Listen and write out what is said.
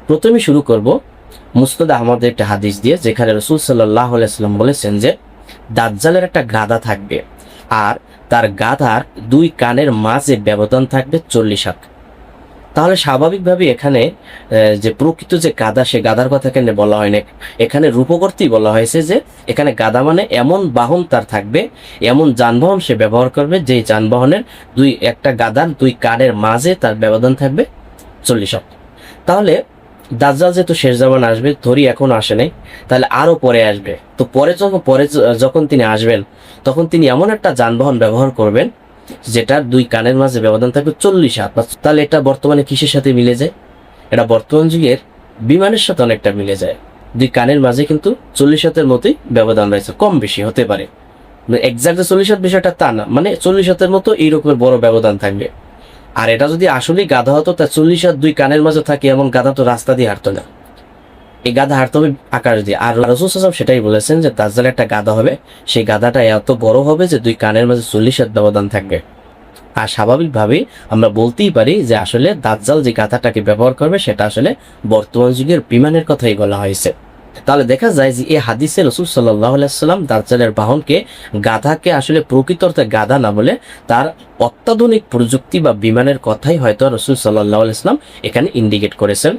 প্রথমে শুরু করব মুসনাদ আহমদের একটা হাদিস দিয়ে, যেখানে রাসূল সাল্লাল্লাহু আলাইহি ওয়াসাল্লাম বলেছেন যে দাজ্জালের একটা গাধা থাকবে, আর তার গাধার দুই কানের মাঝে ব্যবধান থাকবে 40 হাত। তাহলে স্বাভাবিকভাবে এখানে যে প্রকৃত যে গাধা, সে গাধার কথা কেন বলা হয় না, এখানে রূপকর্তেই বলা হয়েছে যে এখানে গাধা মানে এমন বাহন তার থাকবে, এমন যানবাহন সে ব্যবহার করবে, যে যানবাহনের একটা গাধার দুই কানের মাঝে তার ব্যবধান থাকবে 40 হাত। তাহলে দাজ্জাল যেহেতু শেষ জামান আসবে, ধরি এখন আসে নাই, তাহলে আরো পরে আসবে। তো যখন তিনি আসবেন, তখন তিনি এমন একটা যানবাহন ব্যবহার করবেন যেটার দুই কানের মাঝে ব্যবধান থাকবে 40 হাত। তাহলে এটা বর্তমানে কিসের সাথে মিলে যায়? এটা বর্তমান যুগের বিমানের সাথে অনেকটা মিলে যায়। দুই কানের মাঝে কিন্তু 40 হাতের মতোই ব্যবধান রয়েছে, কম বেশি হতে পারে, এক্সাক্ট 40 হাত বিষয়টা তা না, মানে 40 হাতের মতো এইরকমের বড় ব্যবধান থাকবে। আর এটা যদি আসলেই গাধা হতো, তা 40 হাত দুই কানের মাঝে থাকে এমন গাধা তো রাস্তা দিয়ে হাঁটতো না, এই গাধা হাঁটতে হবে আকাশ দিয়ে। আর রাসূল সাল্লাল্লাহু আলাইহি ওয়াসাল্লাম সেটাই বলেছেন যে দাজ্জাল একটা গাধা হবে, সেই গাধাটা এত বড় হবে যে দুই কানের মাঝে 40 হাত ব্যবধান থাকবে। আর স্বাভাবিকভাবেই আমরা বলতেই পারি যে আসলে দাজ্জাল যে গাধাটাকে ব্যবহার করবে, সেটা আসলে বর্তমান যুগের বিমানের কথাই বলা হয়েছে। তাহলে দেখা যায় যে এই হাদিসে রাসূল সাল্লাল্লাহু আলাইহি ওয়াসাল্লাম দাজ্জালের বাহনকে, গাধাকে আসলে প্রকৃত অর্থে গাধা না বলে তার অত্যাধুনিক প্রযুক্তি বা বিমানের কথাই হয়তো রাসূল সাল্লাল্লাহু আলাইহি ওয়াসাল্লাম এখানে ইন্ডিকেট করেছেন।